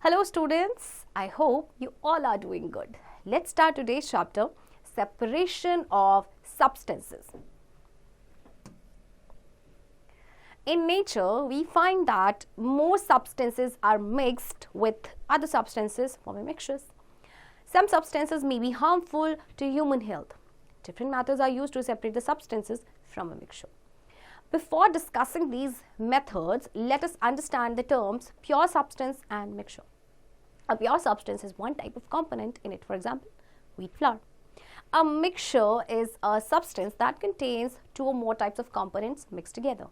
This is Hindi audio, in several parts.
Hello students, I hope you all are doing good. Let's start today's chapter, separation of substances. In nature, we find that most substances are mixed with other substances forming mixtures. Some substances may be harmful to human health. Different methods are used to separate the substances from a mixture. Before discussing these methods, let us understand the terms pure substance and mixture. A pure substance is one type of component in it, for example, wheat flour. A mixture is a substance that contains two or more types of components mixed together.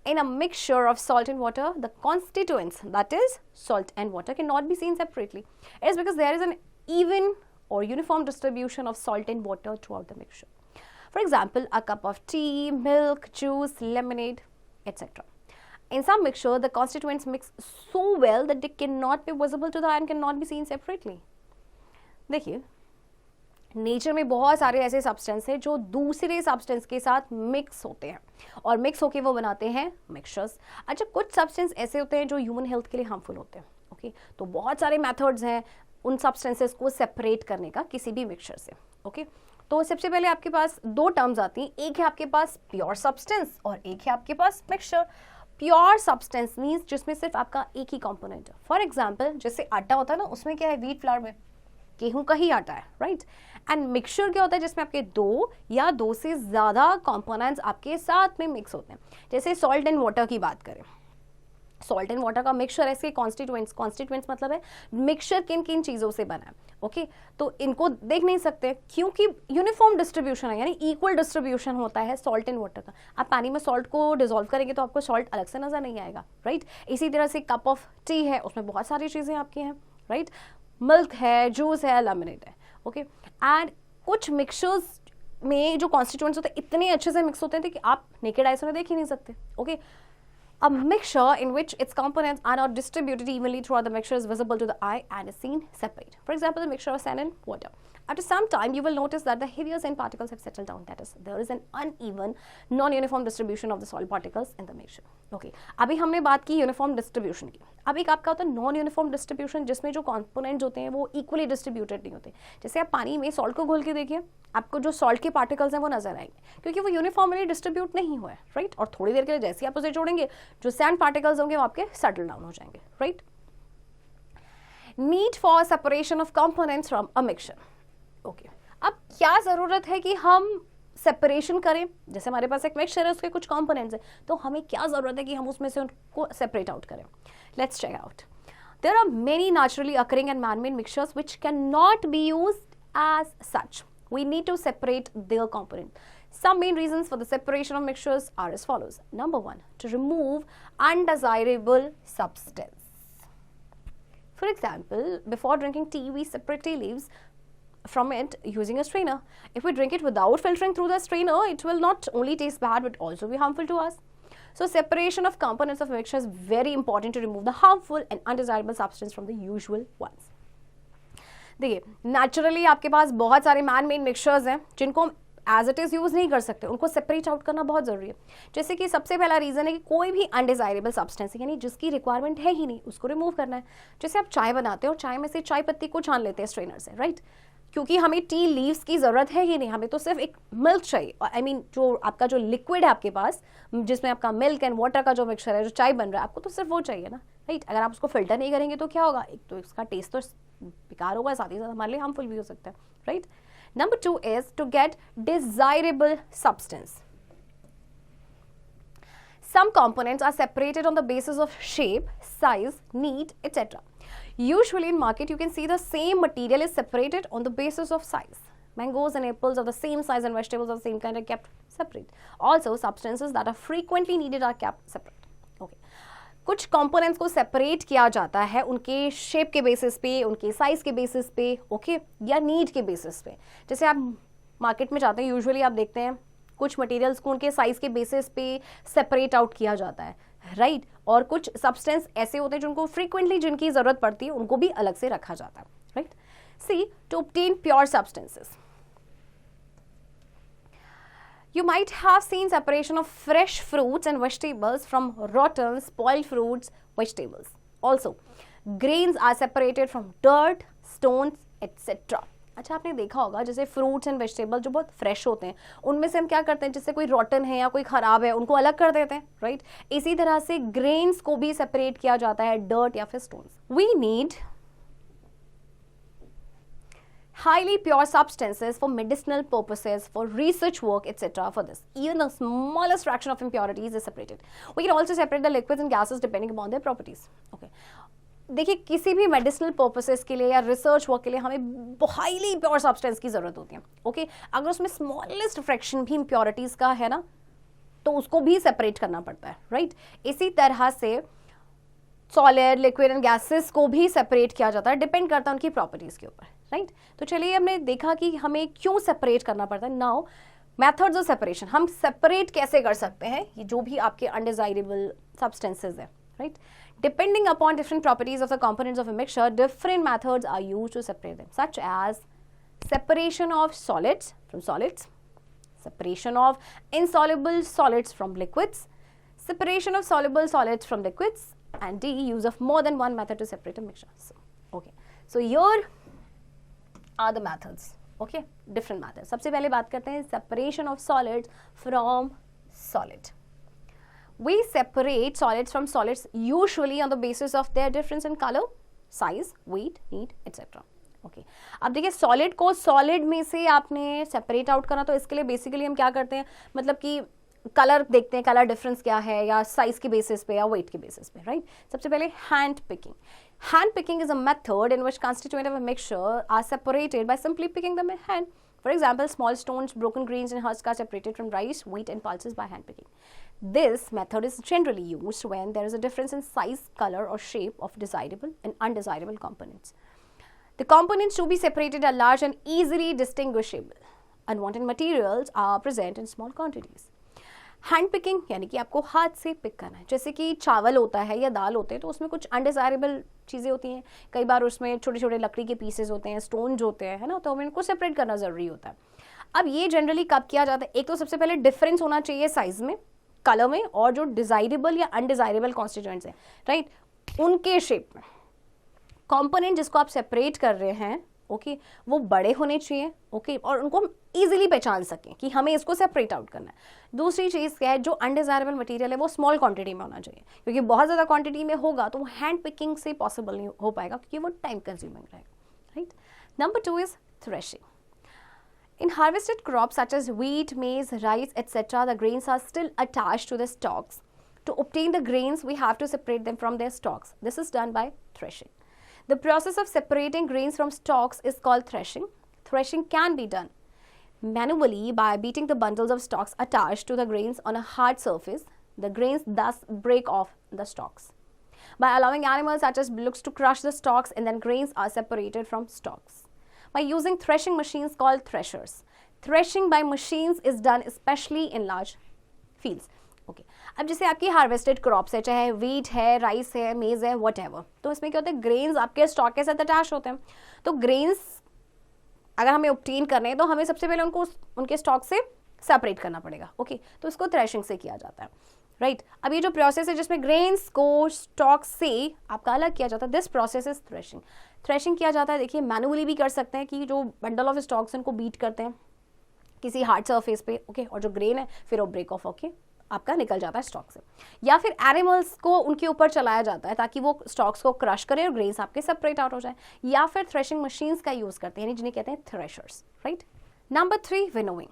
In a mixture of salt and water, the constituents, that is, salt and water, cannot be seen separately. It is because there is an even or uniform distribution of salt and water throughout the mixture. For example, a cup of tea, milk, juice, lemonade, etc. In some mixture, the constituents mix so well that they cannot be visible to the eye and cannot be seen separately. देखिए, नेचर में बहुत सारे ऐसे सब्सटेंस हैं जो दूसरे सब्सटेंस के साथ मिक्स होते हैं और मिक्स होके वो बनाते हैं मिक्सचर्स. अच्छा, कुछ सब्सटेंस ऐसे होते हैं जो ह्यूमन हेल्थ के लिए हार्मफुल होते हैं. ओके, तो बहुत सारे मेथड्स हैं उन सब्सटेंसेस को सेपरेट करने का किसी भी मिक्सचर से. ओके, तो सबसे पहले आपके पास दो टर्म्स आती हैं. एक है आपके पास प्योर सब्सटेंस और एक है आपके पास मिक्सचर. प्योर सब्सटेंस मीन्स जिसमें सिर्फ आपका एक ही कंपोनेंट है. फॉर एग्जाम्पल, जैसे आटा होता है ना, उसमें क्या है, व्हीट फ्लावर में गेहूं का ही आटा है, राइट. एंड मिक्सचर क्या होता है, जिसमें आपके दो या दो से ज्यादा कंपोनेंट्स आपके साथ में मिक्स होते हैं. जैसे सॉल्ट एंड वाटर की बात करें, सॉल्ट एंड वाटर का मिक्सचर है. इसके कॉन्स्टिट्यूएंट्स मतलब है मिक्सचर किन किन चीज़ों से बना है. ओके, तो इनको देख नहीं सकते क्योंकि यूनिफॉर्म डिस्ट्रीब्यूशन है, यानी इक्वल डिस्ट्रीब्यूशन होता है सॉल्ट एंड वाटर का. आप पानी में सॉल्ट को डिजोल्व करेंगे तो आपको सॉल्ट अलग से नजर नहीं आएगा, राइट. इसी तरह से कप ऑफ टी है, उसमें बहुत सारी चीज़ें आपकी हैं, राइट. मिल्क है, जूस है, लेमनेड है. ओके, एंड कुछ मिक्सचर्स में जो कॉन्स्टिट्यूएंट्स होते हैं इतने अच्छे से मिक्स होते हैं कि आप नेकेड आई से देख ही नहीं सकते. Okay, a mixture in which its components are not distributed evenly throughout the mixture is visible to the eye and is seen separate. For example, the mixture of sand and water. After some time, you will notice that the heavier sand particles have settled down. That is, there is an uneven, non-uniform distribution of the salt particles in the mixture. Okay. अभी हमने बात की यूनिफॉर्म डिस्ट्रीब्यूशन की. अब एक आपका होता है नॉन यूनिफॉर्म डिस्ट्रीब्यूशन, जिसमें जो कॉम्पोनेंट्स होते हैं वो इक्वली डिस्ट्रीब्यूटेड नहीं होते. जैसे आप पानी में सॉल्ट को घोल के देखिए, आपको जो सॉल्ट के पार्टिकल्स हैं वो नजर आएंगे क्योंकि वो यूनिफॉर्मली डिस्ट्रीब्यूट नहीं हुआ है, राइट. और थोड़ी देर के लिए जैसे आप उसे जोड़ेंगे, जो सैंड पार्टिकल्स होंगे वो आपके सेटल डाउन हो जाएंगे, right. Need for separation of components from a mixture. Okay, अब क्या जरूरत है कि हम सेपरेशन करें. जैसे हमारे पास एक मिक्सचर है, उसके कुछ कंपोनेंट्स हैं, तो हमें क्या जरूरत है कि हम उसमें से उनको सेपरेट आउट करें. Let's check out. There are many naturally occurring and man-made mixtures which can not be used as such. We need to separate their component. Some main reasons for the separation of mixtures are as follows. Number one, to remove undesirable substance. For example, before drinking tea, we separate tea leaves from it using a strainer. If we drink it without filtering through the strainer, it will not only taste bad but also be harmful to us. So separation of components of mixture is very important to remove the harmful and undesirable substance from the usual ones. देखिए, नेचुरली आपके पास बहुत सारे मैन मेड मिक्सचर्स हैं जिनको हम एज इट इज़ यूज़ नहीं कर सकते. उनको सेपरेट आउट करना बहुत ज़रूरी है. जैसे कि सबसे पहला रीज़न है कि कोई भी अनडिज़ायरेबल सब्सटेंस यानी जिसकी रिक्वायरमेंट है ही नहीं, उसको रिमूव करना है. जैसे आप चाय बनाते हो और चाय में से चाय पत्ती को छान लेते हैं स्ट्रेनर से, राइट, क्योंकि हमें टी लीव्स की ज़रूरत है ही नहीं, हमें तो सिर्फ एक मिल्क चाहिए. आई मीन जो आपका जो लिक्विड है आपके पास, जिसमें आपका मिल्क एंड वाटर का जो मिक्सचर है, जो चाय बन रहा है, आपको तो सिर्फ वो चाहिए ना, राइट. अगर आप उसको फिल्टर नहीं करेंगे तो क्या होगा, एक तो इसका टेस्ट तो बेकार होगा, साथ ही साथ हमारे लिए हार्मफुल भी हो सकता है, right. Number two is to get desirable substance. Some components are separated on the basis of shape, size, need, etc. Usually in market, you can see the same material is separated on the basis of size. Mangoes and apples of the same size and vegetables of the same kind are kept separate. Also, substances that are frequently needed are kept separate. Okay. कुछ कंपोनेंट्स को सेपरेट किया जाता है उनके शेप के बेसिस पे, उनके साइज के बेसिस पे, ओके, या नीड के बेसिस पे. जैसे आप मार्केट में जाते हैं, यूजुअली आप देखते हैं कुछ मटेरियल्स को उनके साइज के बेसिस पे सेपरेट आउट किया जाता है, राइट. और कुछ सब्सटेंस ऐसे होते हैं जिनको फ्रीक्वेंटली जिनकी जरूरत पड़ती है उनको भी अलग से रखा जाता है, right. See, to obtain pure substances, You might have seen separation of fresh fruits and vegetables from rotten, spoiled fruits, vegetables. Also, Grains are separated from dirt, stones, etc. अच्छा, आपने देखा होगा जैसे फ्रूट्स एंड वेजिटेबल जो बहुत फ्रेश होते हैं उनमें से हम क्या करते हैं, जैसे कोई रॉटन है या कोई खराब है उनको अलग कर देते हैं, राइट? इसी तरह से ग्रेन्स को भी सेपरेट किया जाता है डर्ट या फिर stones. We need highly pure substances for medicinal purposes, for research work, etc. For this, even the smallest fraction of impurities is separated. We can also separate the liquids and gases depending upon their properties. Okay. देखिए, किसी भी मेडिसिनल पर्पसेस के लिए या रिसर्च वर्क के लिए हमें हाईली प्योर सब्सटेंस की जरूरत होती है. ओके, अगर उसमें स्मॉलेस्ट फ्रैक्शन भी इम्प्योरिटीज का है ना, तो उसको भी सेपरेट करना पड़ता है, राइट? इसी तरह से सॉलिड, लिक्विड एंड गैसेस को भी सेपरेट किया जाता है, डिपेंड करता है उनकी प्रॉपर्टीज के ऊपर, राइट? तो चलिए, हमने देखा कि हमें क्यों सेपरेट करना पड़ता है. नाउ मेथड्स ऑफ सेपरेशन, हम सेपरेट कैसे कर सकते हैं ये जो भी आपके अनडिजायरेबल सब्सटेंसेज है, right? Depending upon different properties of the components of a mixture, different methods are used to separate them, such as separation of solids from solids, separation of insoluble solids from liquids, separation of soluble solids from liquids, and D, use of more than one method to separate a mixture. So here are the methods. Okay, different methods. सबसे पहले बात करते हैं separation of solids from solid. We separate solids from solids usually on the basis of their difference in color, size, weight, heat, etc. Okay. अब देखिए, सॉलिड को सॉलिड में से आपने सेपरेट आउट करना, तो इसके लिए बेसिकली हम क्या करते हैं, मतलब कि कलर देखते हैं, कलर डिफरेंस क्या है, या साइज के बेसिस पे या वेट के बेसिस पे, राइट? सबसे पहले hand picking. Hand picking is a method in which constituent of a mixture are separated by simply picking them in hand. For example, small stones, broken grains and husks are separated from rice, wheat and pulses by hand picking. This method is generally used when there is a difference in size, color or shape of desirable and undesirable components. The components to be separated are large and easily distinguishable. Unwanted materials are present in small quantities. Hand picking यानी कि आपको हाथ से पिक करना है. जैसे कि चावल होता है या दाल होते हैं तो उसमें कुछ अनडिजायरेबल चीज़ें होती हैं, कई बार उसमें छोटे छोटे लकड़ी के पीसेस होते हैं, स्टोन्स होते हैं, है ना, तो हमें इनको सेपरेट करना ज़रूरी होता है. अब ये जनरली कब किया जाता है, एक तो सबसे पहले डिफरेंस होना चाहिए साइज में, कलर में, और जो डिजायरेबल या अनडिजायरेबल कॉन्स्टिट्यूएंट्स हैं, राइट, उनके शेप में. कॉम्पोनेंट जिसको आप सेपरेट कर रहे हैं, ओके, वो बड़े होने चाहिए, ओके, और उनको हम ईजिली पहचान सकें कि हमें इसको सेपरेट आउट करना है. दूसरी चीज़ क्या है, जो अनडिजायरेबल मटेरियल है वो स्मॉल क्वांटिटी में होना चाहिए, क्योंकि बहुत ज़्यादा क्वांटिटी में होगा तो वो हैंड पिकिंग से पॉसिबल नहीं हो पाएगा, क्योंकि वो टाइम कंज्यूमिंग रहेगा, right? Number 2 is threshing. In harvested crops such as wheat, maize, rice, etc., the grains are still attached to the stalks. To obtain the grains, we have to separate them from their stalks. This is done by threshing. The process of separating grains from stalks is called threshing. Threshing can be done manually by beating the bundles of stalks attached to the grains on a hard surface. The grains thus break off the stalks. By allowing animals such as bullocks to crush the stalks, and then grains are separated from stalks. By using threshing machines called threshers. Threshing by machines is done especially in large fields. Okay, अब जैसे आपकी हार्वेस्टेड क्रॉप्स है, चाहे वीट है, राइस है, मेज है, व्हाटएवर, तो इसमें क्या होता है, ग्रेन्स आपके स्टॉक के साथ अटैच होते हैं. तो ग्रेन्स अगर हमें ऑब्टेन करने हैं तो हमें सबसे पहले उनको उनके स्टॉक से सेपरेट करना पड़ेगा. ओके, तो इसको थ्रेशिंग से किया जाता है, राइट? अब ये जो प्रोसेस है जिसमें ग्रेन्स को स्टॉक से आपका अलग किया जाता है, this process is threshing. Threshing किया जाता है, देखिए, मैनुअली भी कर सकते हैं कि जो बंडल ऑफ स्टॉक्स उनको बीट करते हैं किसी हार्ड सरफेस पे, ओके, और जो ग्रेन है फिर वो ब्रेक ऑफ होके आपका निकल जाता है स्टॉक से, या फिर एनिमल्स को उनके ऊपर चलाया जाता है ताकि वो स्टॉक्स को क्रश करे और ग्रेन्स आपके सेपरेट आउट हो जाए, या फिर थ्रेशिंग मशीन्स का यूज करते हैं जिन्हें कहते हैं threshers, right? Number 3, winnowing.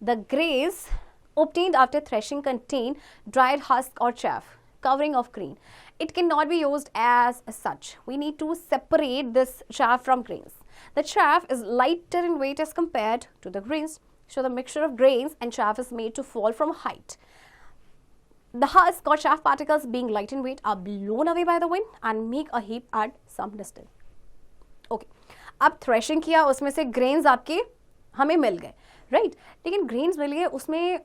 The grains obtained after threshing contain dried husk or chaff covering of grain. It cannot be used as such. We need to separate this chaff from grains. The chaff is lighter in weight as compared to the grains, so the mixture of grains and chaff is made to fall from height. The husk or chaff particles, being light in weight, are blown away by the wind and make a heap at some distance. Okay, अब threshing किया, उसमें से grains आपके हमें मिल गए, right? लेकिन grains मिल गए, उसमें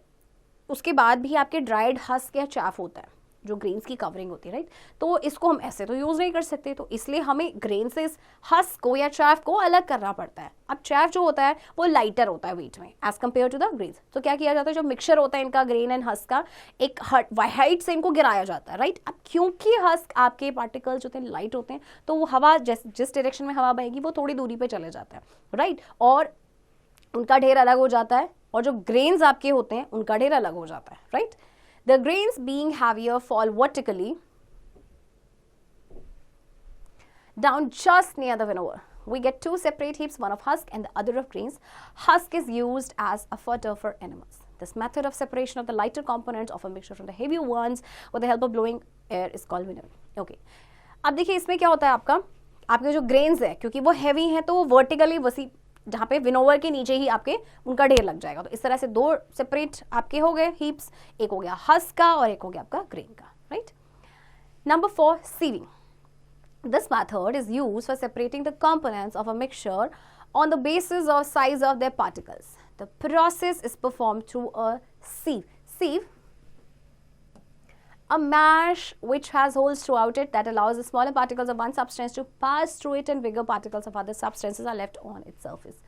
उसके बाद भी आपके ड्राइड हस्क या चाफ होता है जो ग्रेन्स की कवरिंग होती है, राइट। तो इसको हम ऐसे तो यूज़ नहीं कर सकते, तो इसलिए हमें ग्रेन से इस हस्क को या चैफ को अलग करना पड़ता है। अब चैफ जो होता है वो लाइटर होता है वेट में as compared to the grains. तो क्या किया जाता है, जो मिक्सचर होता है इनका ग्रेन एंड हस्क का, एक हाइट से इनको गिराया जाता है, राइट। अब क्योंकि हस्क आपके पार्टिकल्स जो होते हैं लाइट होते हैं, तो वो हवा जिस डायरेक्शन में हवा बहेगी वो थोड़ी दूरी पे चले जाता है, राइट, और उनका ढेर अलग हो जाता है, और जो ग्रेन्स आपके होते हैं उनका ढेर अलग हो जाता है, right. The grains being heavier fall vertically down just near the winnower. We get two separate heaps, one of husk and the other of grains. Husk is used as a fodder for animals. This method of separation of the lighter components of a mixture from the heavier ones with the help of blowing air is called winnowing. Okay. अब देखिए इसमें क्या होता है, आपके जो ग्रेन्स है क्योंकि वो हैवी हैं तो वो वर्टिकली वसी जहाँ पे विनोवर के नीचे ही आपके उनका ढेर लग जाएगा। तो इस तरह से दो सेपरेट आपके हो गए हीप्स, एक हो गया हस्क का और एक हो गया आपका ग्रेन का, right. Number 4, sieving. This method is used for separating the components of a mixture on the basis of size of their particles. The process is performed through a sieve. Sieve, a mash which has holes throughout it that allows the smaller particles of one substance to pass through it and bigger particles of other substances are left on its surface.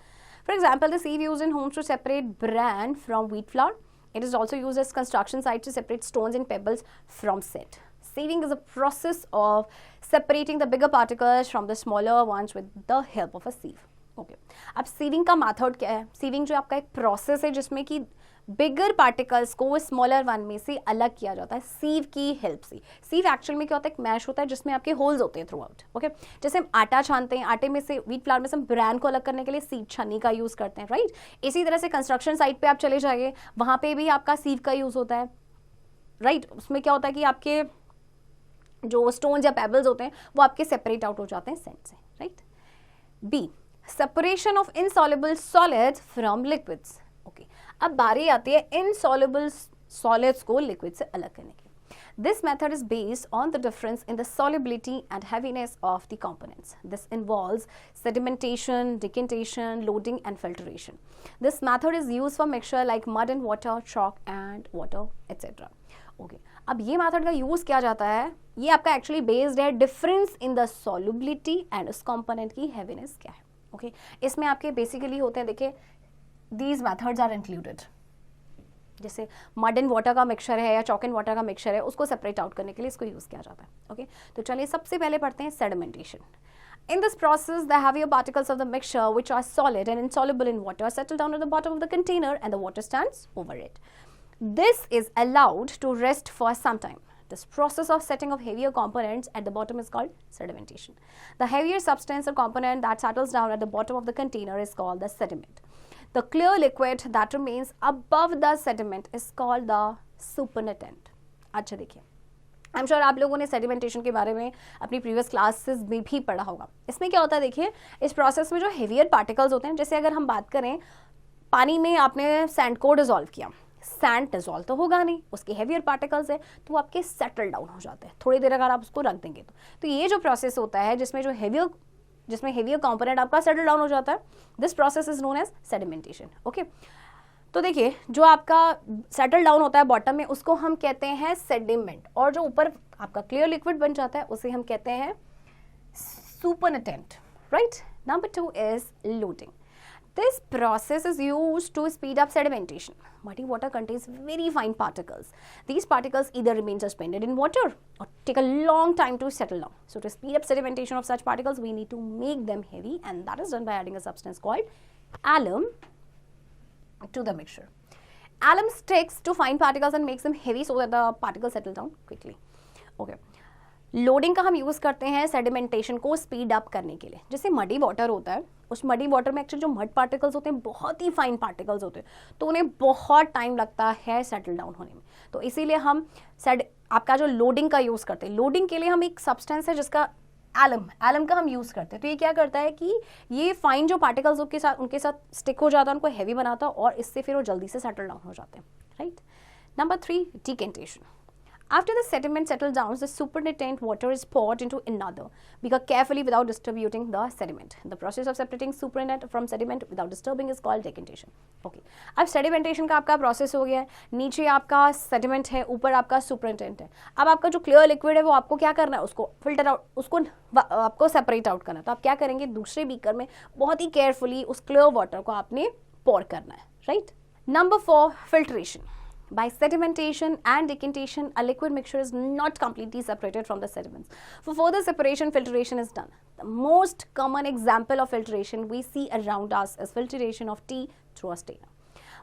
For example, the sieve used in homes to separate bran from wheat flour. It is also used as construction sites to separate stones and pebbles from silt. Sieving is a process of separating the bigger particles from the smaller ones with the help of a sieve. Okay. अब सीविंग का मेथड क्या है? सीविंग जो आपका एक प्रोसेस है जिसमें कि बिगर पार्टिकल्स को स्मॉलर वन में से अलग किया जाता है सीव की हेल्प से। सीव एक्चुअल में क्या होता है, एक मैश होता है जिसमें आपके होल्स होते हैं थ्रू आउट। ओके, जैसे हम आटा छानते हैं, आटे में से व्हीट फ्लावर में से हम ब्रान को अलग करने के लिए सीव छन्नी का यूज़ करते हैं, राइट। इसी तरह से कंस्ट्रक्शन साइट पे आप चले जाइए, वहाँ पे भी आपका सीव का यूज़ होता है, राइट। उसमें क्या होता है कि आपके जो स्टोन्स या पेबल्स होते हैं वो आपके सेपरेट आउट हो जाते हैं सेंट से, right. B, separation of insoluble solids from liquids. Okay, अब बारी आती है इनसॉल्युबल सॉलिड्स को लिक्विड से अलग करने की। This method is based on the difference in the solubility and heaviness of the components. This involves sedimentation, decantation, loading and filtration. This method is used for mixture like mud and water, chalk and water, etc. Okay. अब ये मेथड का यूज किया जाता है, ये आपका एक्चुअली बेस्ड है difference in the solubility and उस कंपोनेंट की हैवीनेस क्या है। ओके, इसमें आपके बेसिकली होते हैं, देखिए दीज मेथड्स आर इंक्लूडेड। जैसे मड एंड वाटर का मिक्सचर है या चॉक एंड वाटर का मिक्सचर है, उसको सेपरेट आउट करने के लिए इसको यूज किया जाता है। ओके, तो चलिए सबसे पहले पढ़ते हैं sedimentation. In this process, the heavier particles of the mixture, which are solid and insoluble in water, settle down at the bottom of the container and the water stands over it. This is allowed to rest for some time. This process of setting of heavier components at the bottom is called sedimentation. The heavier substance or component that settles down at the bottom of the container is called the sediment. The clear liquid that remains above the sediment is called the supernatant. अच्छा देखिए, आई एम श्योर आप लोगों ने सेडिमेंटेशन के बारे में अपनी प्रीवियस क्लासेस में भी पढ़ा होगा। इसमें क्या होता है, देखिए इस प्रोसेस में जो हेवियर पार्टिकल्स होते हैं, जैसे अगर हम बात करें पानी में आपने सैंड को डिजोल्व किया, सैंड डिजोल्व तो होगा नहीं, उसके हेवियर पार्टिकल्स है तो वो आपके सेटल डाउन हो जाते हैं थोड़ी देर अगर आप उसको रख देंगे तो ये जो प्रोसेस होता है जिसमें हेवियर कंपोनेंट आपका सेटल डाउन हो जाता है, this process is known as sedimentation. Okay, तो देखिए जो आपका सेटल डाउन होता है बॉटम में उसको हम कहते हैं सेडिमेंट, और जो ऊपर आपका क्लियर लिक्विड बन जाता है उसे हम कहते हैं supernatant, right. Number 2 is loading. This process is used to speed up sedimentation. Muddy water contains very fine particles. These particles either remain suspended in water or take a long time to settle down. So to speed up sedimentation of such particles, we need to make them heavy, and that is done by adding a substance called alum to the mixture. Alum sticks to fine particles and makes them heavy so that the particles settle down quickly. Okay. Loading का हम यूज़ करते हैं सेडिमेंटेशन को स्पीड अप करने के लिए। जैसे मडी वाटर होता है, उस मडी वाटर में एक्चुअली जो मड पार्टिकल्स होते हैं बहुत ही फाइन पार्टिकल्स होते हैं, तो उन्हें बहुत टाइम लगता है सेटल डाउन होने में। तो इसीलिए हम आपका जो लोडिंग का यूज़ करते हैं, लोडिंग के लिए हम एक सब्सटेंस है जिसका एलम का हम यूज़ करते हैं। तो ये क्या करता है कि ये फाइन जो पार्टिकल्स उनके साथ स्टिक हो जाता है, उनको हैवी बनाता है और इससे फिर वो जल्दी से सेटल डाउन हो जाते हैं, right. Number 3, decantation. After the sediment settles down, the supernatant water is poured into another beaker carefully without distributing the sediment. The process of separating supernatant from sediment without disturbing is called decantation. Okay. अब sedimentation का आपका process हो गया है, नीचे आपका sediment है, ऊपर आपका supernatant है. अब आपका जो clear liquid है वो आपको क्या करना है, उसको filter out, उसको आपको separate out करना है. तो आप क्या करेंगे, दूसरे beaker में बहुत ही carefully उस clear water को आपने pour करना है, right? Number 4, filtration. By sedimentation and decantation, a liquid mixture is not completely separated from the sediments. For further separation, filtration is done. The most common example of filtration we see around us is filtration of tea through a strainer.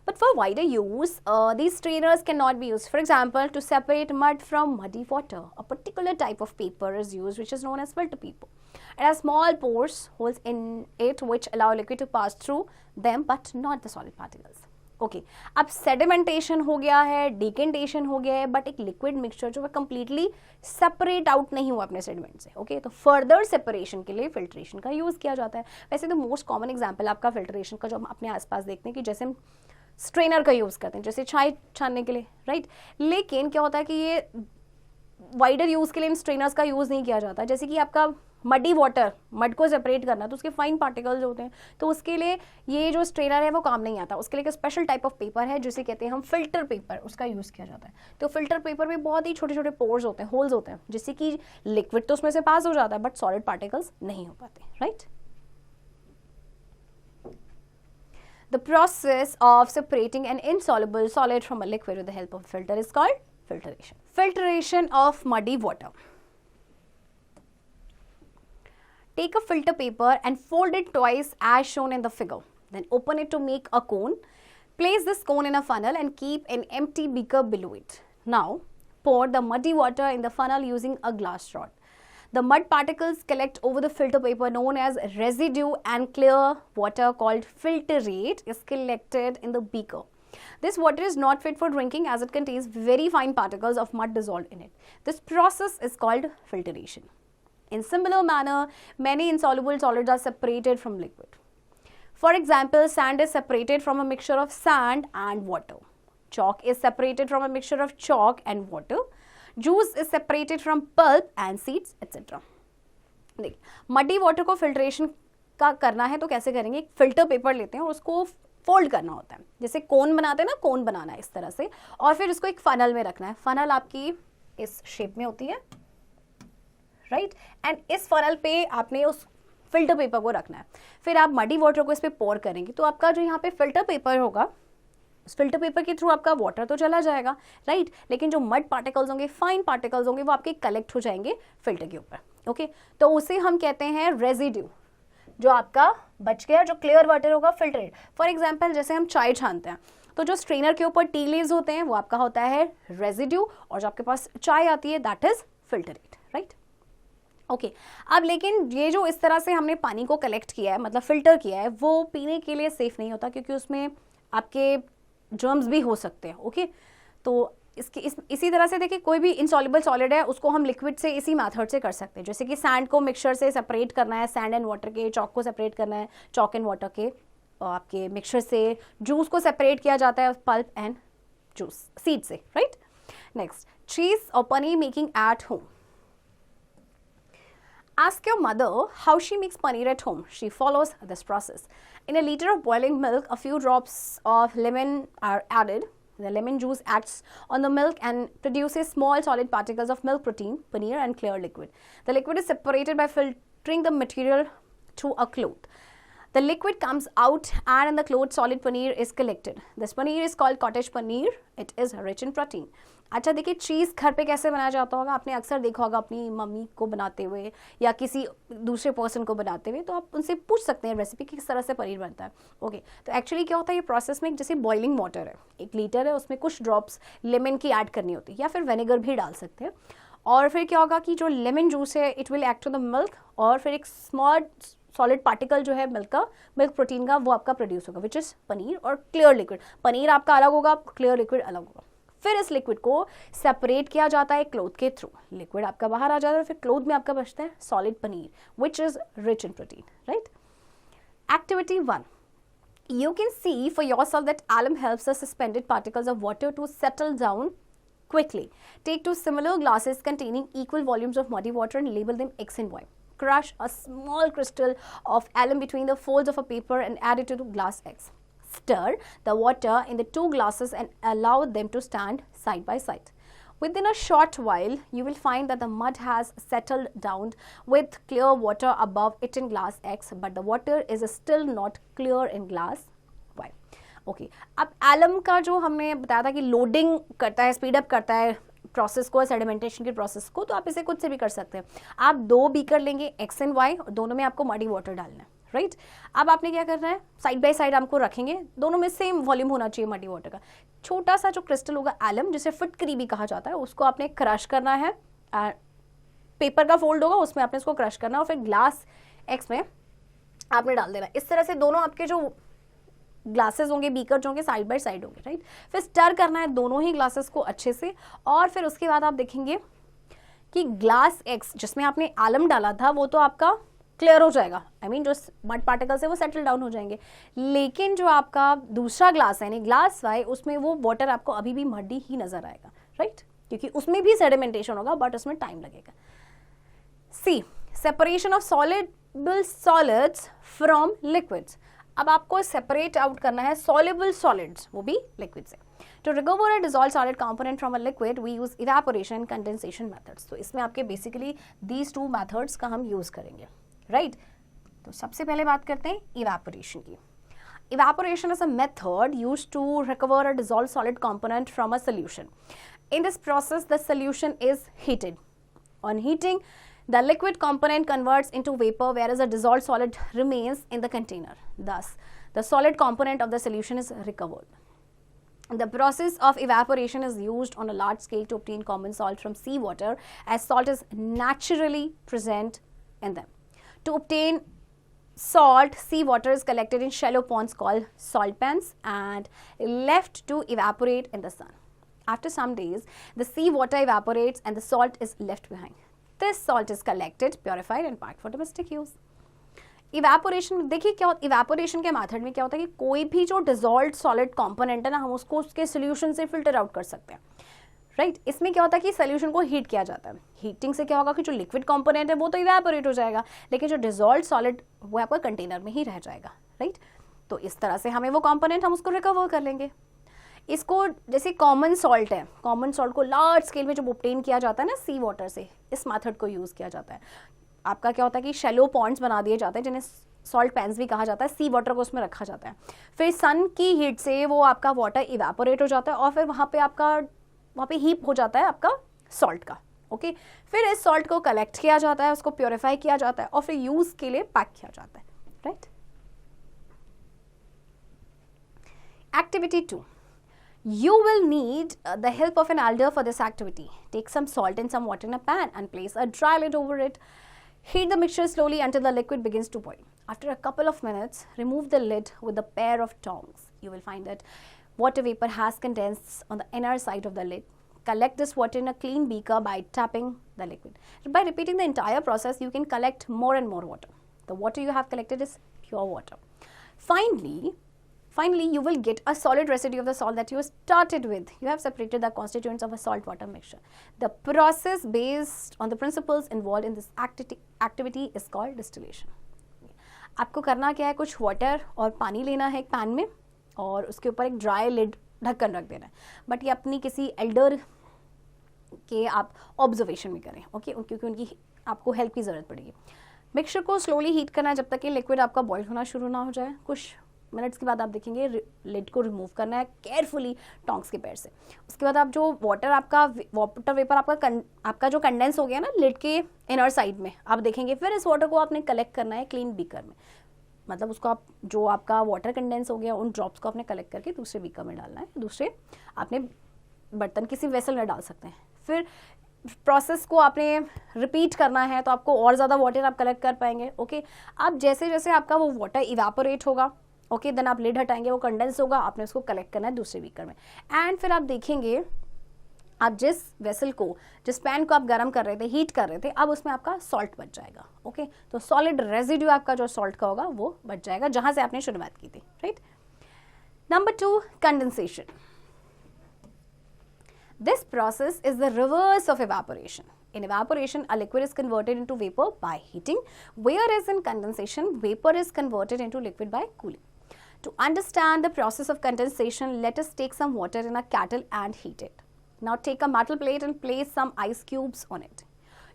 But for wider use, these strainers cannot be used. For example, to separate mud from muddy water, a particular type of paper is used which is known as filter paper. It has small pores, holes in it which allow liquid to pass through them but not the solid particles. Okay अब सेडिमेंटेशन हो गया है, डिकेंटेशन हो गया है, बट एक लिक्विड मिक्सचर जो है कंप्लीटली सेपरेट आउट नहीं हुआ अपने सेडिमेंट से. ओके तो फर्दर सेपरेशन के लिए फिल्ट्रेशन का यूज़ किया जाता है. वैसे तो मोस्ट कॉमन एग्जांपल आपका फिल्ट्रेशन का जो हम अपने आसपास देखते हैं कि जैसे हम स्ट्रेनर का यूज़ करते हैं जैसे चाय छानने के लिए, राइट. लेकिन क्या होता है कि ये वाइडर यूज़ के लिए इन स्ट्रेनर्स का यूज़ नहीं किया जाता. जैसे कि आपका मडी वाटर, मड को सेपरेट करना तो उसके फाइन पार्टिकल्स होते हैं, तो उसके लिए ये जो स्ट्रेनर है वो काम नहीं आता. उसके लिए एक स्पेशल टाइप ऑफ पेपर है जिसे कहते हैं हम फिल्टर पेपर, उसका यूज़ किया जाता है. तो फिल्टर पेपर में बहुत ही छोटे छोटे पोर्स होते हैं, होल्स होते हैं, जिससे कि लिक्विड तो उसमें से पास हो जाता है बट सॉलिड पार्टिकल्स नहीं हो पाते, right. The process of separating an insoluble solid from a liquid with the help of a filter is called filtration. Filtration of muddy water. Take a filter paper and fold it twice as shown in the figure. Then open it to make a cone. Place this cone in a funnel and keep an empty beaker below it. Now, pour the muddy water in the funnel using a glass rod. The mud particles collect over the filter paper known as residue, and clear water called filtrate is collected in the beaker. This water is not fit for drinking as it contains very fine particles of mud dissolved in it. This process is called filtration. In similar manner, many insoluble solids are separated from liquid. For example, sand is separated from a mixture of sand and water. Chalk is separated from a mixture of chalk and water. Juice is separated from pulp and seeds, etc. देखिए, मडी वाटर को फिल्ट्रेशन का करना है तो कैसे करेंगे, एक फिल्टर पेपर लेते हैं और उसको फोल्ड करना होता है, जैसे कोन बनाते हैं ना, कोन बनाना है इस तरह से, और फिर उसको एक फनल में रखना है. फनल आपकी इस शेप में होती है, राइट, एंड इस फनल पे आपने उस फिल्टर पेपर को रखना है. फिर आप मडी वाटर को इस पे पोर करेंगे तो आपका जो यहाँ पे फिल्टर पेपर होगा, उस फिल्टर पेपर के थ्रू आपका वाटर तो चला जाएगा, राइट, लेकिन जो मड पार्टिकल्स होंगे, फाइन पार्टिकल्स होंगे, वो आपके कलेक्ट हो जाएंगे फिल्टर के ऊपर. ओके तो उसे हम कहते हैं रेजिड्यू, जो आपका बच गया, जो क्लियर वाटर होगा फिल्टरेट. फॉर एग्जाम्पल जैसे हम चाय छानते हैं तो जो स्ट्रेनर के ऊपर टी लीव्स होते हैं वो आपका होता है रेजिड्यू, और जो आपके पास चाय आती है that is filtrate, right. Okay अब लेकिन ये जो इस तरह से हमने पानी को कलेक्ट किया है, मतलब फिल्टर किया है, वो पीने के लिए सेफ नहीं होता क्योंकि उसमें आपके जर्म्स भी हो सकते हैं. ओके तो इसी तरह से देखिए, कोई भी इनसॉल्युबल सॉलिड है उसको हम लिक्विड से इसी मेथड से कर सकते हैं. जैसे कि सैंड को मिक्सचर से सेपरेट करना है, सैंड एंड वाटर के, चॉक को सेपरेट करना है, चॉक एंड वाटर के आपके मिक्सचर से, जूस को सेपरेट किया जाता है पल्प एंड जूस सीड से, राइट. नेक्स्ट, चीज और paneer making at home. Ask your mother how she makes paneer at home. She follows this process. In a liter of boiling milk, a few drops of lemon are added. The lemon juice acts on the milk and produces small solid particles of milk protein, paneer, and clear liquid. The liquid is separated by filtering the material through a cloth. The liquid comes out and in the cloth solid paneer is collected. This paneer is called cottage paneer. It is rich in protein. अच्छा देखिए, चीज़ घर पे कैसे बनाया जाता होगा, आपने अक्सर देखा होगा अपनी मम्मी को बनाते हुए या किसी दूसरे पर्सन को बनाते हुए, तो आप उनसे पूछ सकते हैं रेसिपी किस तरह से पनीर बनता है. ओके तो एक्चुअली क्या होता है, ये प्रोसेस में जैसे बॉइलिंग वाटर है, 1 लीटर है, उसमें कुछ ड्रॉप्स लेमन की ऐड करनी होती है या फिर विनेगर भी डाल सकते हैं. और फिर क्या होगा कि जो लेमन जूस है it will act on the milk, और फिर एक स्मॉल सॉलिड पार्टिकल जो है मिल्क का, मिल्क प्रोटीन का, वो आपका प्रोड्यूस होगा विच इज़ पनीर और क्लियर लिक्विड. पनीर आपका अलग होगा, क्लियर लिक्विड अलग होगा. फिर इस लिक्विड को सेपरेट किया जाता है क्लोथ के थ्रू. लिक्विड आपका बाहर आ जाता है, फिर क्लोथ में आपका बचता है solid paneer which is rich in protein, right. Activity 1. You can see for yourself that alum helps the suspended particles of water to settle down Quickly, take two similar glasses containing equal volumes of muddy water and label them X and Y. Crush a small crystal of alum between the folds of a paper and add it to the glass X. Stir the water in the two glasses and allow them to stand side by side. Within a short while, you will find that the mud has settled down with clear water above it in glass X, but the water is still not clear in glass Y. Okay अब एलम का जो हमने बताया था कि लोडिंग करता है, स्पीड अप करता है प्रोसेस को, सेडिमेंटेशन के प्रोसेस को, तो आप इसे खुद से भी कर सकते हैं. आप दो बीकर लेंगे एक्स एंड वाई, दोनों में आपको मडी वाटर डालना है, राइट. अब आपने क्या करना है, साइड बाय साइड आपको रखेंगे, दोनों में सेम वॉल्यूम होना चाहिए मडी वाटर का. छोटा सा जो क्रिस्टल होगा एलम, जिसे फिटकरी भी कहा जाता है, उसको आपने क्रश करना है. पेपर का फोल्ड होगा उसमें आपने उसको क्रश करना है और फिर ग्लास एक्स में आपने डाल देना. इस तरह से दोनों आपके जो ग्लासेस होंगे, बीकर जो होंगे, साइड बाय साइड होंगे, राइट. फिर स्टर करना है दोनों ही ग्लासेस को अच्छे से, और फिर उसके बाद आप देखेंगे कि ग्लास एक्स जिसमें आपने आलम डाला था वो तो आपका क्लियर हो जाएगा. I mean, जो मड पार्टिकल्स है वो सेटल डाउन हो जाएंगे. लेकिन जो आपका दूसरा ग्लास है, यानी ग्लास वाई, उसमें वो वाटर आपको अभी भी मडी ही नजर आएगा, राइट. क्योंकि उसमें भी सेडिमेंटेशन होगा बट उसमें टाइम लगेगा. C, separation of soluble solids from liquids. अब आपको सेपरेट आउट करना है सॉल्युबल सॉलिड्स, वो भी लिक्विड से. To recover a dissolve solid component from a liquid we use evaporation, condensation methods. तो इसमें आपके बेसिकली दीज टू मेथड्स का हम यूज करेंगे, राइट. तो सबसे पहले बात करते हैं इवेपोरेशन की. Evaporation is a method used to recover a dissolved solid component from a solution. In this process, the solution is heated. On heating, the liquid component converts into vapor, whereas a dissolved solid remains in the container. Thus, the solid component of the solution is recovered. The process of evaporation is used on a large scale to obtain common salt from seawater, as salt is naturally present in them. To obtain salt, seawater is collected in shallow ponds called salt pans and left to evaporate in the sun. After some days, the seawater evaporates and the salt is left behind. This salt is collected, purified and packed for domestic use. Evaporation, देखिए क्या होता है, इवेपोरेशन के मेथड में क्या होता है कि कोई भी जो डिसॉल्व्ड सॉलिड कंपोनेंट है ना, हम उसको उसके सोल्यूशन से फिल्टर आउट कर सकते हैं, राइट. इसमें क्या होता है कि सोल्यूशन को हीट किया जाता है. हीटिंग से क्या होगा कि जो लिक्विड कंपोनेंट है वो तो इवेपोरेट हो जाएगा, लेकिन जो डिसॉल्व्ड सॉलिड वो आपका कंटेनर में ही रह जाएगा, राइट. तो इस तरह से हमें वो कंपोनेंट हम उसको रिकवर कर लेंगे. इसको जैसे कॉमन सॉल्ट है, कॉमन सॉल्ट को लार्ज स्केल में जब ऑब्टेन किया जाता है ना सी वाटर से, इस मेथड को यूज़ किया जाता है. आपका क्या होता है कि शैलो पॉन्ड्स बना दिए जाते हैं जिन्हें सॉल्ट पैन्स भी कहा जाता है. सी वाटर को उसमें रखा जाता है, फिर सन की हीट से वो आपका वाटर इवेपोरेट हो जाता है और फिर वहाँ पे हीप हो जाता है आपका सॉल्ट का, ओके. फिर इस सॉल्ट को कलेक्ट किया जाता है, उसको प्योरीफाई किया जाता है और फिर यूज के लिए पैक किया जाता है, right. Activity 2. You will need the help of an elder for this activity. Take some salt and some water in a pan and place a dry lid over it. Heat the mixture slowly until the liquid begins to boil. After a couple of minutes, remove the lid with a pair of tongs. You will find that water vapor has condensed on the inner side of the lid. Collect this water in a clean beaker by tapping the liquid. By repeating the entire process, you can collect more and more water. The water you have collected is pure water. Finally, you will get a solid residue of the salt that you started with. You have separated the constituents of a salt-water mixture. The process based on the principles involved in this activity is called distillation. आपको करना क्या है, कुछ वाटर और पानी लेना है एक पैन में और उसके ऊपर एक ड्राई लिड ढक्कन रख देना है. बट ये अपनी किसी एल्डर के आप ऑब्जर्वेशन में करें, ओके, क्योंकि उनकी आपको हेल्प की ज़रूरत पड़ेगी. मिक्सचर को स्लोली हीट करना है जब तक कि लिक्विड आपका बॉईल होना शुरू ना हो जाए. कुछ मिनट्स के बाद आप देखेंगे लिड को रिमूव करना है केयरफुली टोंग्स के पैर से. उसके बाद आप जो वाटर वेपर आपका जो कंडेंस हो गया ना लिड के इनर साइड में, आप देखेंगे फिर इस वाटर को आपने कलेक्ट करना है क्लीन बीकर में. मतलब उसको आप जो आपका वाटर कंडेंस हो गया उन ड्रॉप्स को आपने कलेक्ट करके दूसरे बीकर में डालना है, दूसरे आपने बर्तन किसी वेसल में डाल सकते हैं. फिर प्रोसेस को आपने रिपीट करना है तो आपको और ज़्यादा वाटर आप कलेक्ट कर पाएंगे, ओके. आप जैसे जैसे आपका वो वाटर इवेपोरेट होगा, ओके, देन आप लिड हटाएंगे, वो कंडेंस होगा, आपने उसको कलेक्ट करना है दूसरे बीकर में. एंड फिर आप देखेंगे आप जिस वेसल को, जिस पैन को आप गर्म कर रहे थे, हीट कर रहे थे, अब उसमें आपका सॉल्ट बच जाएगा, ओके. तो सॉलिड रेजिड्यू आपका जो सॉल्ट का होगा वो बच जाएगा जहां से आपने शुरुआत की थी, right. Number 2, condensation. This process is the reverse of evaporation. In evaporation, a liquid is converted into vapor by heating, whereas in condensation, vapor is converted into liquid by cooling. To understand the process of condensation, let us take some water in a kettle and heat it. Now take a metal plate and place some ice cubes on it.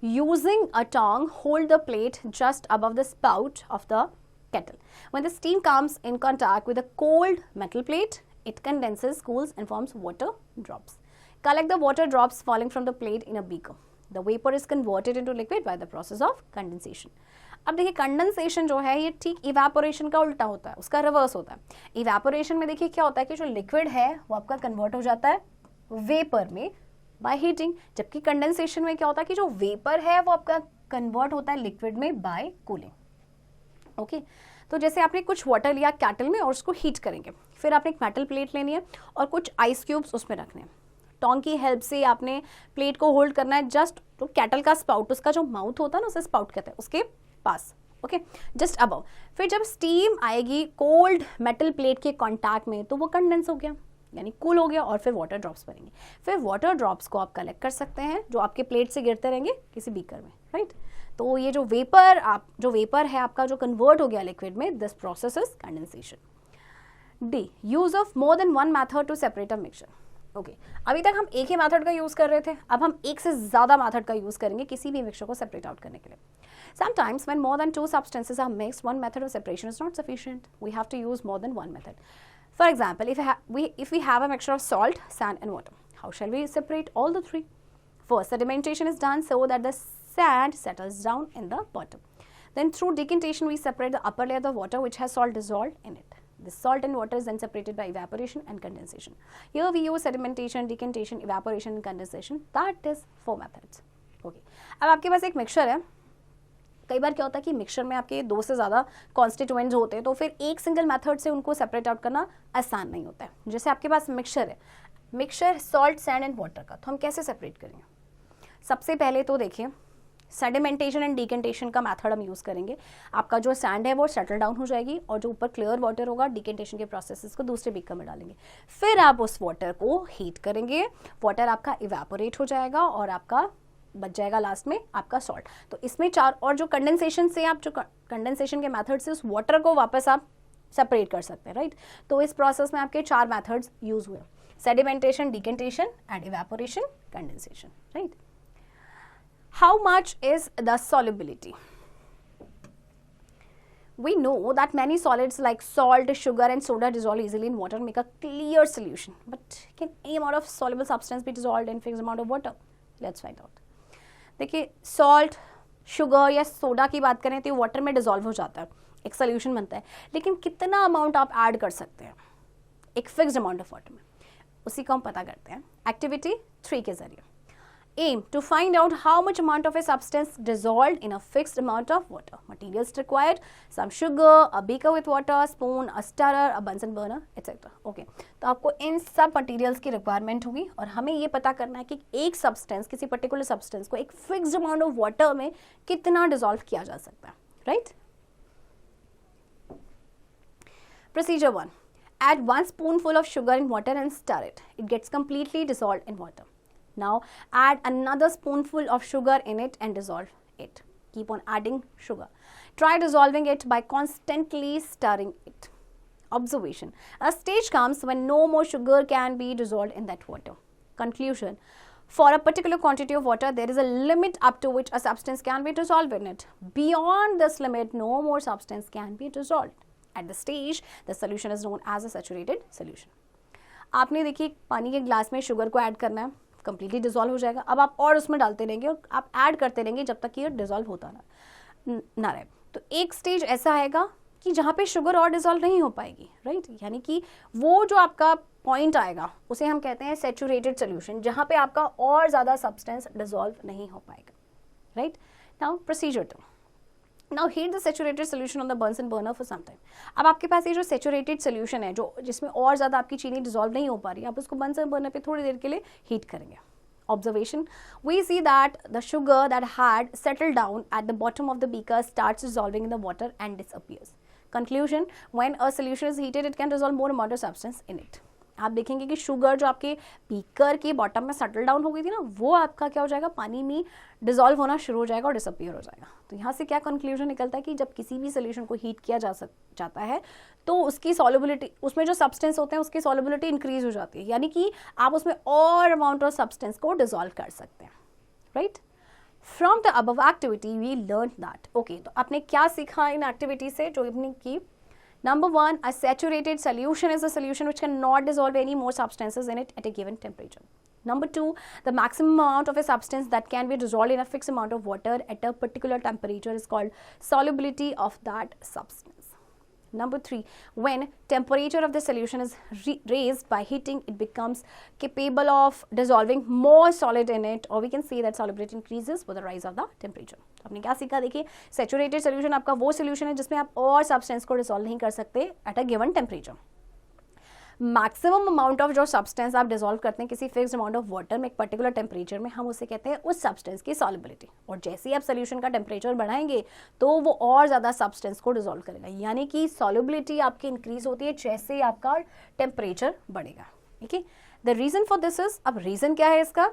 Using a tongue, hold the plate just above the spout of the kettle. When the steam comes in contact with a cold metal plate, it condenses, cools and forms water drops. Collect the water drops falling from the plate in a beaker. The vapor is converted into liquid by the process of condensation. अब देखिए कंडेंसेशन जो है ये ठीक इवेपोरेशन का उल्टा होता है, उसका रिवर्स होता है. इवेपोरेशन में देखिए क्या होता है कि जो लिक्विड है वो आपका कन्वर्ट हो जाता है वेपर में बाय हीटिंग, जबकि कंडेंसेशन में क्या होता है कि जो वेपर है वो आपका कन्वर्ट होता है लिक्विड में बाय कूलिंग. ओके, तो जैसे आपने कुछ वाटर लिया कैटल में और उसको हीट करेंगे, फिर आपने एक मेटल प्लेट लेनी है और कुछ आइस क्यूब्स उसमें रखने हैं. टोंग की हेल्प से आपने प्लेट को होल्ड करना है जस्ट तो कैटल का स्पाउट, उसका जो माउथ होता है ना उसे स्पाउट कहते हैं, उसके पास. Okay, just above. फिर जब स्टीम आएगी कोल्ड मेटल प्लेट के कांटेक्ट में तो वो कंडेंस हो गया यानी कूल हो गया और फिर वाटर ड्रॉप्स बनेंगे. फिर वाटर ड्रॉप्स को आप कलेक्ट कर सकते हैं जो आपके प्लेट से गिरते रहेंगे किसी बीकर में, राइट. तो ये जो वेपर है आपका जो कन्वर्ट हो गया लिक्विड में, this process is condensation. D, use of more than one method to separate a mixture. Okay, अभी तक हम एक ही मेथड का यूज कर रहे थे, अब हम एक से ज्यादा मेथड का यूज करेंगे किसी भी मिक्सचर को सेपरेट आउट करने के लिए. Sometimes when more than two substances are mixed, one method of separation is not sufficient. We have to use more than one method. For example, if we have a mixture of salt, sand and water, how shall we separate all the three? First, sedimentation is done so that the sand settles down in the bottom. Then through decantation, we separate the upper layer of the water which has salt dissolved in it. This salt and water is then separated by evaporation and condensation. Here we use sedimentation, decantation, evaporation and condensation. That is 4 methods. Okay. अब आपके पास एक मिक्सचर है. कई बार क्या होता है कि मिक्सचर में आपके 2 से ज़्यादा कॉन्स्टिट्यूएंट्स होते हैं तो फिर एक सिंगल मेथड से उनको सेपरेट आउट करना आसान नहीं होता है. जैसे आपके पास मिक्सचर है, mixture salt, sand and water का, तो हम कैसे सेपरेट करेंगे? सबसे पहले तो देखिए सेडिमेंटेशन एंड डिकेंटेशन का मेथड हम यूज़ करेंगे. आपका जो सैंड है वो सेटल डाउन हो जाएगी और जो ऊपर क्लियर वाटर होगा डिकेंटेशन के प्रोसेस को दूसरे बीकर में डालेंगे. फिर आप उस वाटर को हीट करेंगे, वाटर आपका इवेपोरेट हो जाएगा और आपका बच जाएगा लास्ट में आपका सॉल्ट. तो इसमें 4 और जो कंडेंसेशन से आप जो कंडेंसेशन के मेथड से उस वाटर को वापस आप सेपरेट कर सकते हैं, राइट. तो इस प्रोसेस में आपके 4 मेथड्स यूज हुए, sedimentation, decantation and evaporation, condensation, right. How much is the solubility? We know that many solids like salt, sugar and soda dissolve easily in water and make a clear solution. But can any amount of soluble substance be dissolved in fixed amount of water? Let's find out. देखिए सॉल्ट, शुगर या सोडा की बात करें तो वाटर में डिजॉल्व हो जाता है, एक सोल्यूशन बनता है. लेकिन कितना अमाउंट आप ऐड कर सकते हैं एक फिक्स्ड अमाउंट ऑफ वाटर में, उसी को हम पता करते हैं एक्टिविटी 3 के जरिए. Aim to find out how much amount of a substance dissolved in a fixed amount of water. Materials required: some sugar, a beaker with water, spoon, a stirrer, a Bunsen burner, etc. Okay. तो आपको इन सब मटेरियल्स की रिक्वायरमेंट होगी और हमें ये पता करना है कि एक सब्सटेंस, किसी पर्टिकुलर सब्सटेंस को एक फिक्स्ड अमाउंट ऑफ वाटर में कितना डिसॉल्व किया जा सकता है, right. Procedure 1. Add 1 spoonful of sugar in water and stir it. It gets completely dissolved in water. Now add another spoonful of sugar in it and dissolve it. Keep on adding sugar. Try dissolving it by constantly stirring it. Observation: a stage comes when no more sugar can be dissolved in that water. Conclusion: for a particular quantity of water, there is a limit up to which a substance can be dissolved in it. Beyond this limit, no more substance can be dissolved. At this stage, the solution is known as a saturated solution. आपने देखिए पानी के ग्लास में शुगर को ऐड करना है, कंप्लीटली डिजॉल्व हो जाएगा. अब आप और उसमें डालते रहेंगे और आप ऐड करते रहेंगे जब तक कि ये डिजॉल्व होता ना रहे. तो एक स्टेज ऐसा आएगा कि जहाँ पे शुगर और डिजॉल्व नहीं हो पाएगी, राइट. यानी कि वो जो आपका पॉइंट आएगा उसे हम कहते हैं सैचुरेटेड सोल्यूशन, जहाँ पे आपका और ज़्यादा सब्सटेंस डिजॉल्व नहीं हो पाएगा, right. Now procedure 2. Now heat the saturated solution on the Bunsen burner for some time. अब आपके पास ये जो saturated solution है, जो जिसमें और ज़्यादा आपकी चीनी डिजॉल्व नहीं हो पा रही है, आप उसको Bunsen burner पे थोड़ी देर के लिए हीट करेंगे. Observation: we see that the sugar that had settled down at the bottom of the beaker starts dissolving in the water and disappears. Conclusion: when a solution is heated, it can dissolve more amount of substance in it. आप देखेंगे कि शुगर जो आपके बीकर के बॉटम में सेटल डाउन हो गई थी ना, वो आपका क्या हो जाएगा, पानी में डिजॉल्व होना शुरू हो जाएगा और डिसअपियर हो जाएगा। तो यहाँ से क्या कंक्लूजन निकलता है कि जब किसी भी सोल्यूशन को हीट किया जाता है तो उसकी सॉल्युबिलिटी, उसमें जो सब्सटेंस होते हैं उसकी सॉल्युबिलिटी इंक्रीज हो जाती है, यानी कि आप उसमें और अमाउंट ऑफ सब्सटेंस को डिजॉल्व कर सकते हैं, right. From the above activity we learn that, okay, तो आपने क्या सीखा इन एक्टिविटी से जो आपने की? Number 1, a saturated solution is a solution which cannot dissolve any more substances in it at a given temperature. Number 2, the maximum amount of a substance that can be dissolved in a fixed amount of water at a particular temperature is called solubility of that substance. Number 3, when temperature of the solution is raised by heating, it becomes capable of dissolving more solid in it, or we can say that solubility increases with the rise of the temperature. तो आपने क्या सीखा? देखिए, सैचुरेटेड सोल्यूशन आपका वो सोल्यूशन है जिसमें आप और सब्सटेंस को डिसॉल्व नहीं कर सकते at a given temperature. Maximum amount of जो सब्सटेंस आप डिसॉल्व करते हैं किसी फिक्स्ड अमाउंट ऑफ वाटर में एक पर्टिकुलर टेम्परेचर में, हम उसे कहते हैं उस सब्सटेंस की सॉल्युबिलिटी। और जैसे ही आप सोल्यूशन का टेम्परेचर बढ़ाएंगे तो वो और ज़्यादा सब्सटेंस को डिसॉल्व करेगा, यानी कि सॉल्युबिलिटी आपकी इंक्रीज होती है जैसे ही आपका टेम्परेचर बढ़ेगा। ठीक है, the reason for this is, अब रीजन क्या है इसका?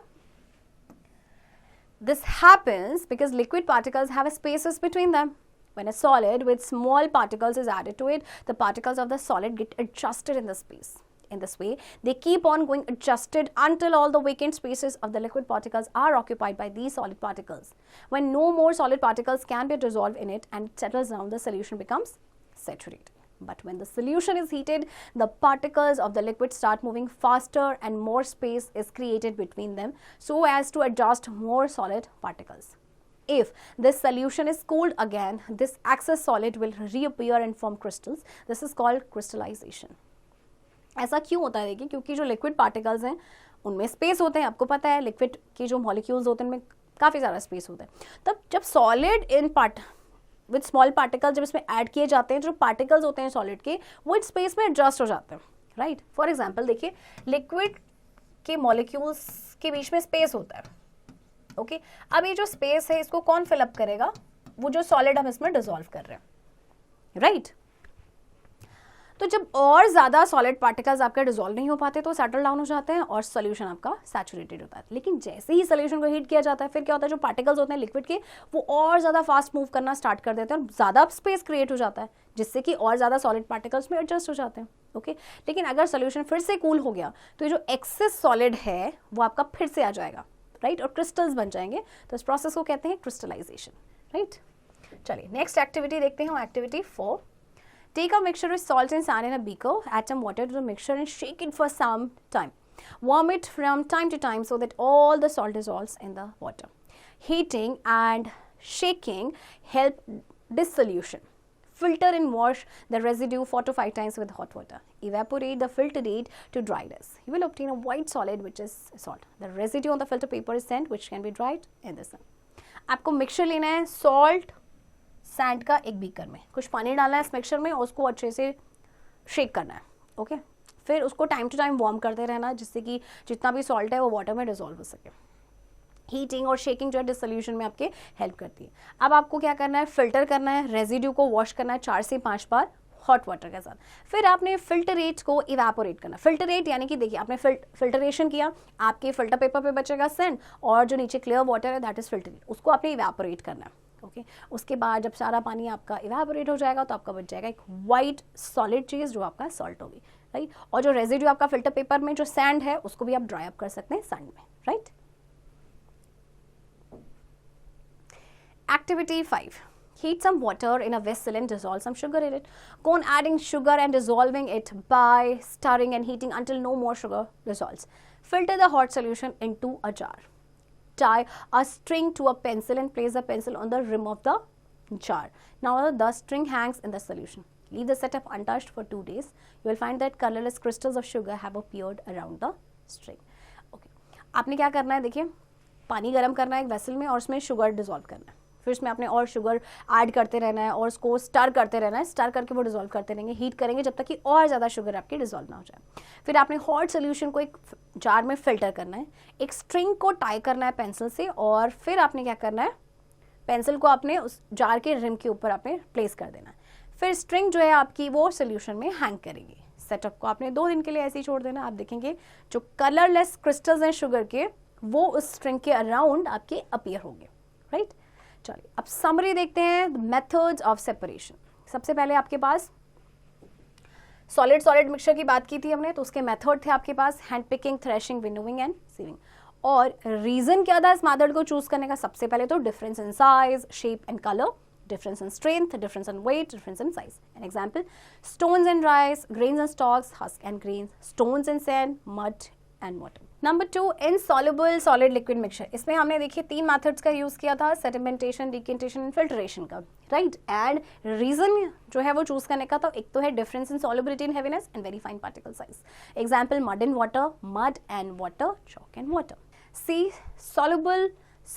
This happens because liquid particles have spaces between them. When a solid with small particles is added to it, the particles of the solid get adjusted in the space. In this way, they keep on going adjusted until all the vacant spaces of the liquid particles are occupied by these solid particles. When no more solid particles can be dissolved in it and it settles down, the solution becomes saturated. But when the solution is heated, the particles of the liquid start moving faster and more space is created between them so as to adjust more solid particles. If this solution is cooled again, this excess solid will reappear and form crystals. This is called crystallization. ऐसा क्यों होता है? देखिए, क्योंकि जो लिक्विड पार्टिकल्स हैं उनमें स्पेस होते हैं, आपको पता है लिक्विड के जो मॉलिक्यूल्स होते हैं उनमें काफ़ी सारा स्पेस होता है। तब जब solid in part with small particle जब इसमें ऐड किए जाते हैं, जो पार्टिकल्स होते हैं सॉलिड के वो इस स्पेस में एडजस्ट हो जाते हैं, राइट। फॉर एग्जांपल देखिए, लिक्विड के मॉलिक्यूल्स के बीच में स्पेस होता है, ओके। अब ये जो स्पेस है इसको कौन फिलअप करेगा? वो जो सॉलिड हम इसमें डिसॉल्व कर रहे हैं, राइट। तो जब और ज़्यादा सॉलिड पार्टिकल्स आपके डिसॉल्व नहीं हो पाते तो सेटल डाउन हो जाते हैं और सोल्यूशन आपका सैचुरेटेड होता है। लेकिन जैसे ही सोल्यूशन को हीट किया जाता है फिर क्या होता है, जो पार्टिकल्स होते हैं लिक्विड के वो और ज़्यादा फास्ट मूव करना स्टार्ट कर देते हैं और ज़्यादा स्पेस क्रिएट हो जाता है जिससे कि और ज़्यादा सॉलिड पार्टिकल्स में एडजस्ट हो जाते हैं, ओके। लेकिन अगर सोल्यूशन फिर से कूल हो गया तो ये जो एक्सेस सॉलिड है वो आपका फिर से आ जाएगा, राइट, और क्रिस्टल्स बन जाएंगे। तो इस प्रोसेस को कहते हैं क्रिस्टलाइजेशन, राइट। चलिए नेक्स्ट एक्टिविटी देखते हैं, activity 4। Take a mixture with salt and sand in a beaker, add some water to the mixture and shake it for some time. Warm it from time to time so that all the salt dissolves in the water. Heating and shaking help dissolution. Filter and wash the residue 4 to 5 times with hot water. Evaporate the filtrate to dryness. You will obtain a white solid which is salt. The residue on the filter paper is sand which can be dried in the sun. आपको मिक्सचर लेना है सॉल्ट सैंड का एक बीकर में, कुछ पानी डालना है इस मिक्सचर में और उसको अच्छे से शेक करना है, ओके। फिर उसको टाइम टू टाइम वार्म करते रहना जिससे कि जितना भी सॉल्ट है वो वाटर में डिसॉल्व हो सके। हीटिंग और शेकिंग जो है डिसोल्यूशन में आपके हेल्प करती है। अब आपको क्या करना है, फिल्टर करना है, रेजिड्यू को वॉश करना है 4 से 5 बार हॉट वाटर के साथ। फिर आपने फिल्टरेट को इवेपोरेट करना। फिल्टरेट यानी कि देखिए आपने फिल्टरेशन किया, आपके फिल्टर पेपर पे बचेगा सैंड और जो नीचे क्लियर वाटर है दैट इज फिल्टरेट, उसको आपने इवेपोरेट करना है, ओके। उसके बाद जब सारा पानी आपका इवेपोरेट हो जाएगा तो आपका बच जाएगा एक वाइट सॉलिड चीज़ जो आपका सॉल्ट होगी, राइट। और जो रेजिड्यू आपका फिल्टर पेपर में जो सैंड है उसको भी आप ड्राई अप कर सकते हैं सैंड में, right. Activity 5. Heat some water in a vessel and dissolve some sugar in it. Go on adding sugar and dissolving it by stirring and heating until no more sugar dissolves. Filter the hot solution into a jar. Tie a string to a pencil and place the pencil on the rim of the jar. Now the string hangs in the solution. Leave the setup untouched for 2 days. You will find that colorless crystals of sugar have appeared around the string. Okay. आपने क्या करना है, देखिए पानी गर्म करना है एक वेसल में और उसमें शुगर डिसॉल्व करना है। फिर उसमें आपने और शुगर ऐड करते रहना है और उसको स्टर करते रहना है, स्टर करके वो डिसॉल्व करते रहेंगे, हीट करेंगे जब तक कि और ज़्यादा शुगर आपकी डिसॉल्व ना हो जाए। फिर आपने हॉट सोल्यूशन को एक जार में फिल्टर करना है, एक स्ट्रिंग को टाई करना है पेंसिल से और फिर आपने क्या करना है, पेंसिल को आपने उस जार के रिम के ऊपर आपने प्लेस कर देना है। फिर स्ट्रिंग जो है आपकी वो सोल्यूशन में हैंग करेगी। सेटअप को आपने 2 दिन के लिए ऐसे ही छोड़ देना, आप देखेंगे जो कलरलेस क्रिस्टल्स हैं शुगर के वो उस स्ट्रिंग के अराउंड आपके अपीयर होंगे, राइट। चलिए अब समरी देखते हैं, मेथड्स ऑफ सेपरेशन। सबसे पहले आपके पास सॉलिड सॉलिड मिक्सचर की बात की थी हमने, तो उसके मेथड थे आपके पास hand picking, threshing, winnowing and sieving. और रीजन क्या था इस मेथड को चूज करने का? सबसे पहले तो difference in size, shape and colour, difference in strength, difference in weight, difference in size. An example, stones and rice, grains and stalks, husk and grains, stones and sand, mud and water. Number 2, insoluble solid liquid mixture. इसमें हमने देखिए 3 methods का यूज किया था, sedimentation, decantation and filtration का, right? And reason जो है वो चूज करने का, तो एक तो है difference in solubility and heaviness and very fine particle size. Example, mud and water, mud and water, chalk and water. C, soluble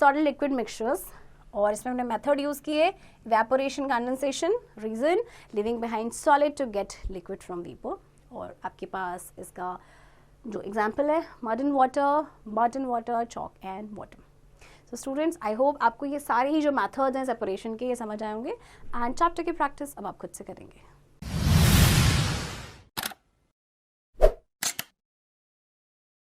solid liquid mixtures. और इसमें हमने मेथड यूज किए evaporation, condensation, reason living behind solid to get liquid from vapour. और आपके पास इसका जो एग्जांपल है mud and water, chalk and water. So students, I hope आपको ये सारे ही जो मेथड्स हैं सेपरेशन के ये समझ आए होंगे, एंड चैप्टर की प्रैक्टिस अब आप खुद से करेंगे।